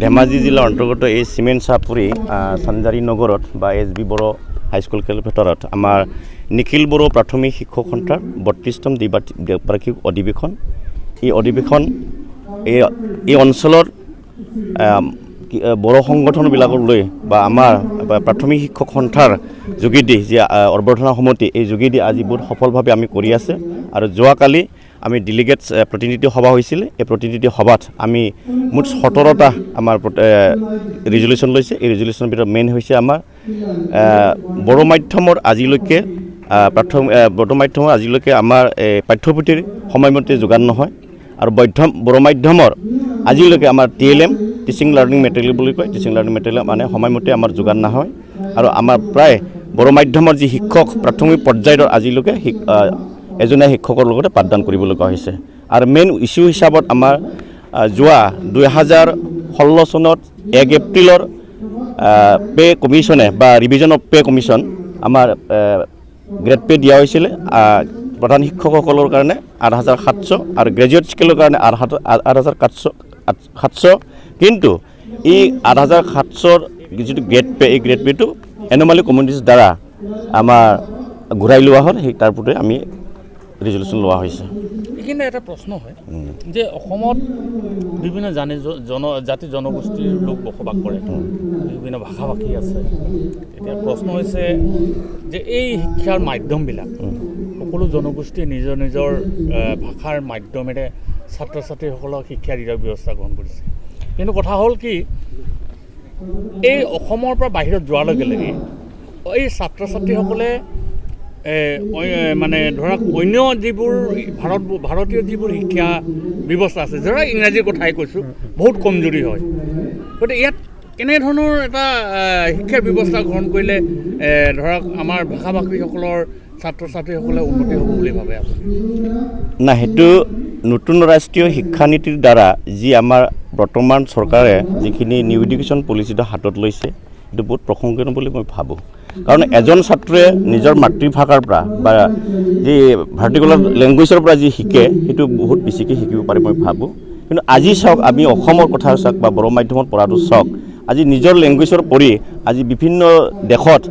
ধেমাজি জিলাৰ অন্তৰ্গত এই চিমেণ্ট চাপুৰী চানজাৰী নগৰত বা SB বড়ো হাইস্কুল খেলপথাৰত আমাৰ নিখিল বড়ো প্ৰাথমিক শিক্ষক সন্থাৰ 32তম দ্বিবাৰ্ষিক অধিৱেশন। এই অধিৱেশন এই অঞ্চলৰ বড়ো সংগঠনবিলাকক লৈ বা আমাৰ প্ৰাথমিক শিক্ষক সন্থাৰ যোগেদি যে অৰ্বধনা সমিতি এই যোগেদি আজি বহুত সফলভাৱে আমি কৰি আছে। আৰু যোৱাকালি আমি ডেলিগেটছ প্ৰতিনিধি সভা হৈছিল। এই প্ৰতিনিধি সভাত আমি মুঠ 17টা আমাৰ ৰিজলিউশ্যন লৈছে। এই ৰিজলিউশ্যনৰ ভিতৰত মেইন হৈছে আমাৰ বড়ো মাধ্যমৰ আজিলৈকে আমাৰ পাঠ্যপুথিৰ সময়মতে যোগান নহয়। আৰু বড়ো মাধ্যমৰ আজিলৈকে আমাৰ TLM টিচিং লাৰ্ণিং মেটেৰিয়েল বুলি কয়, টিচিং লাৰ্ণিং মেটেৰিয়েল মানে সময়মতে আমাৰ যোগান নহয়। আৰু আমাৰ প্ৰায় বড়ো মাধ্যমৰ যি শিক্ষক প্ৰাথমিক পৰ্যায়ৰ আজিলৈকে এজনীয়া শিক্ষকৰ লগতে পাঠদান কৰিবলগা হৈছে। আৰু মেইন ইছ্যু হিচাপত আমাৰ যোৱা 2016 চনত 1 এপ্ৰিলৰ পে কমিশ্যনে বা ৰিভিজন অফ পে কমিশ্যন আমাৰ গ্ৰেড পে দিয়া হৈছিলে। প্ৰধান শিক্ষকসকলৰ কাৰণে 8,700 আৰু গ্ৰেজুৱেট স্কেলৰ কাৰণে 8,700। কিন্তু এই 8,700 যিটো গ্ৰেড পে, এই গ্ৰেড পেটো এন'মালি কমিউনিটিৰ দ্বাৰা আমাৰ ঘূৰাই লোৱা হ'ল। সেই তাৰ প্ৰতি আমি ৰিজলিউশ্যন লোৱা হৈছে। এইখিনি এটা প্ৰশ্ন হয় যে অসমত বিভিন্ন জাতি জনগোষ্ঠীৰ লোক বসবাস কৰে, বিভিন্ন ভাষা ভাষী আছে। এতিয়া প্ৰশ্ন হৈছে যে এই শিক্ষাৰ মাধ্যমবিলাক সকলো জনগোষ্ঠীয়ে নিজৰ নিজৰ ভাষাৰ মাধ্যমেৰে ছাত্ৰ ছাত্ৰীসকলক শিক্ষা দিয়াৰ ব্যৱস্থা গ্ৰহণ কৰিছে। কিন্তু কথা হ'ল কি, এই অসমৰ পৰা বাহিৰত যোৱাৰ লগে লগে এই ছাত্ৰ ছাত্ৰীসকলে মানে ধৰক অন্য যিবোৰ ভাৰতীয় যিবোৰ শিক্ষা ব্যৱস্থা আছে, ধৰক ইংৰাজীৰ কথাই কৈছোঁ, বহুত কমজুৰি হয়। গতিকে ইয়াত কেনেধৰণৰ এটা শিক্ষাৰ ব্যৱস্থা গ্ৰহণ কৰিলে ধৰক আমাৰ ভাষা ভাষীসকলৰ ছাত্ৰ ছাত্ৰীসকলে উন্নতি হ'ব বুলি ভাবে আপুনি? না, সেইটো নতুন ৰাষ্ট্ৰীয় শিক্ষানীতিৰ দ্বাৰা যি আমাৰ বৰ্তমান চৰকাৰে যিখিনি নিউ এডুকেশ্যন পলিচিটো হাতত লৈছে, সেইটো বহুত প্ৰশংসনীয় বুলি মই ভাবোঁ। কাৰণ এজন ছাত্ৰে নিজৰ মাতৃভাষাৰ পৰা বা যি ভাৰ্টিকুলাৰ লেংগুৱেজৰ পৰা যি শিকে, সেইটো বহুত বেছিকৈ শিকিব পাৰে মই ভাবোঁ। কিন্তু আজি চাওক, আমি অসমৰ কথা চাওক বা বড়ো মাধ্যমত পঢ়াটো চাওক, আজি নিজৰ লেংগুৱেজৰ পৰি আজি বিভিন্ন দেশত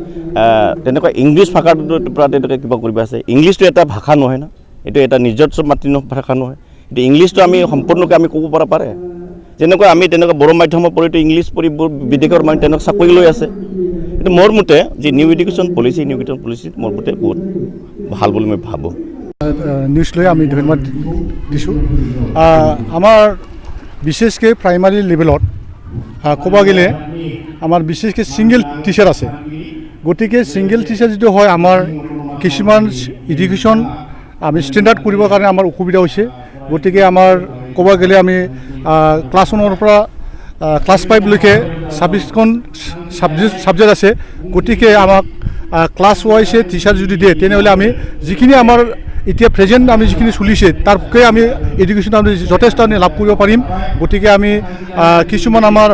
তেনেকুৱা ইংলিছ ভাষাৰ পৰা তেনেকৈ কিবা কৰিব আছে। ইংলিছটো এটা ভাষা নহয় না, এইটো এটা নিজস্ব মাতৃভাষা নহয়। কিন্তু ইংলিছটো আমি সম্পূৰ্ণকৈ আমি ক'ব পৰা পাৰে। যেনেকৈ আমি তেনেকুৱা বড়ো মাধ্যমৰ পৰিটো ইংলিছ পঢ়ি বিদেশৰ মানুহ তেনেকুৱা চাকৰি লৈ আছে। কিন্তু মোৰ মতে যি নিউ এডুকেশ্যন পলিচি মোৰ মতে বহুত ভাল বুলি মই ভাবোঁ। নিউজ লৈ আমি ধন্যবাদ দিছোঁ। আমাৰ বিশেষকৈ প্ৰাইমাৰী লেভেলত ক'ব গ'লে আমাৰ বিশেষকৈ ছিংগল টিচাৰ আছে। গতিকে ছিংগল টিচাৰ যিটো হয়, আমাৰ কিছুমান এডুকেশ্যন আমি ষ্টেণ্ডাৰ্ড কৰিবৰ কাৰণে আমাৰ অসুবিধা হৈছে। গতিকে আমাৰ ক'ব গ'লে আমি ক্লাছ 1ৰ পৰা ক্লাছ 5লৈকে 26খন ছাবজেক্ট আছে। গতিকে আমাক ক্লাছ ৱাইজে টিচাৰ যদি দিয়ে, তেনেহ'লে আমি যিখিনি আমাৰ এতিয়া প্ৰেজেণ্ট আমি যিখিনি চলিছে তাৰকে আমি এডুকেশ্যন আমি যথেষ্ট আমি লাভ কৰিব পাৰিম। গতিকে আমি কিছুমান আমাৰ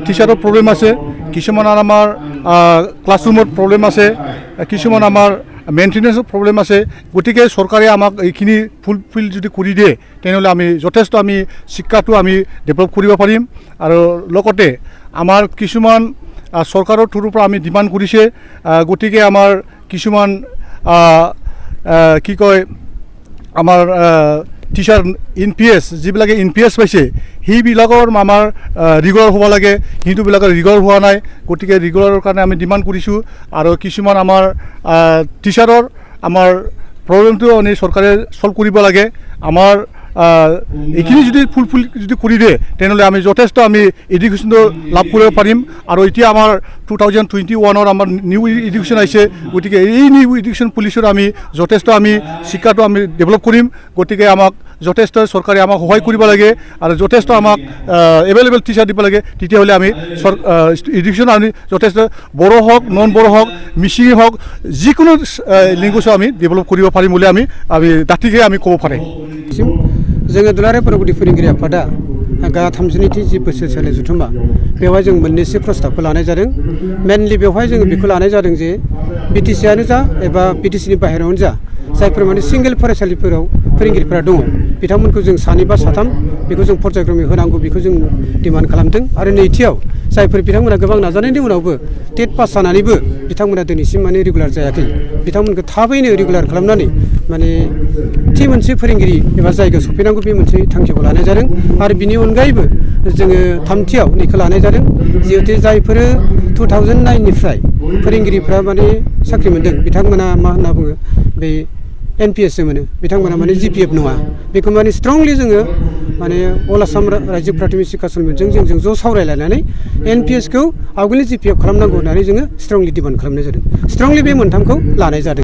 টিচাৰৰ প্ৰব্লেম আছে, কিছুমান আমাৰ ক্লাছৰুমৰ প্ৰব্লেম আছে, কিছুমান আমাৰ মেইনটেনেন্সৰ প্ৰব্লেম আছে। গতিকে চৰকাৰে আমাক এইখিনি ফুলফিল যদি কৰি দিয়ে, তেনেহ'লে আমি যথেষ্ট আমি শিক্ষাটো আমি ডেভেলপ কৰিব পাৰিম। আৰু লগতে আমাৰ কিছুমান চৰকাৰৰ থ্ৰুৰ পৰা আমি ডিমাণ্ড কৰিছে। গতিকে আমাৰ কিছুমান কি কয়, আমাৰ টিচাৰ NPS যিবিলাকে NPS পাইছে, সেইবিলাকৰ আমাৰ ৰিগুলাৰ হ'ব লাগে। সেইটোবিলাকৰ ৰিগুলাৰ হোৱা নাই। গতিকে ৰিগুলাৰৰ কাৰণে আমি ডিমাণ্ড কৰিছোঁ। আৰু কিছুমান আমাৰ টিচাৰৰ আমাৰ প্ৰব্লেমটো মানে চৰকাৰে ছল্ভ কৰিব লাগে। আমাৰ এইখিনি যদি ফুলফিল যদি কৰি দিয়ে, তেনেহ'লে আমি যথেষ্ট আমি এডুকেশ্যনটো লাভ কৰিব পাৰিম। আৰু এতিয়া আমাৰ 2021ৰ আমাৰ নিউ এডুকেশ্যন আহিছে। গতিকে এই নিউ এডুকেশ্যন পলিচিৰ আমি যথেষ্ট আমি শিক্ষাটো আমি ডেভেলপ কৰিম। গতিকে আমাক যথেষ্ট চৰকাৰে আমাক সহায় কৰিব লাগে আৰু যথেষ্ট আমাক এভেইলেবল টিচাৰ দিব লাগে। তেতিয়াহ'লে আমি এডুকেশ্যন আমি যথেষ্ট বড়ো হওক, নন বড়ো হওক, মিচিং হওক, যিকোনো লেংগুৱেজো আমি ডেভেলপ কৰিব পাৰিম বুলি আমি দাঁতিকে আমি ক'ব পাৰিম। जोङो दुलाराय बर' गुदि फोरोंगिरि आफादा गा 32थि जि बोसोरसालि जथुम्मा बेवहाय जों मोननैसो प्रस्ताबखौ लानाय जादों। मेनलि बेवहाय जोङो बेखौ लानाय जादों जे BTC-आनो जा एबा BTC-नि बाहेरायावनो जा जायफोर माने सिंगेल फरायसालिफोराव फोरोंगिरिफोरा दङ, बिथांमोनखौ जों 2 बा 3 बेखौ जों पर्यायक्रमै होनांगौ बेखौ जों डिमान्ड खालामदों आरो नैथियाव जायफोर बिथांमोना गोबां नाजानायनि उनावबो टेट पास जानानैबो बिथांमोना दिनैसिम माने रेगुलार जायाखै बिथांमोनखौ थाबैनो रेगुलार खालामनानै माने थि मोनसे फोरोंगिरि एबा जायगायाव सफैनांगौ बे मोनसे थांखिखौ लानाय जादों आरो बिनि अनगायैबो जोङो थामथियाव नैखौ लानाय जादों जिहेतु जायफोरो 2009निफ्राय फोरोंगिरिफ्रा माने साख्रि मोन्दों बिथांमोना मा होनना बुङो बे NPS सो मोनो बिथांमोना माने GPF नङा बेखौ माने स्ट्रंलि जोङो माने अल आसाम रायजो प्राथमिक शिक्षा समितिजों जों ज' सावरायलायनानै NPS खौ आवगोलनि GPF खालामनांगौ होननानै जोङो स्ट्रंलि डिमान्ड खालामनाय जादों स्ट्रंलि बे मोनथामखौ लानाय जादों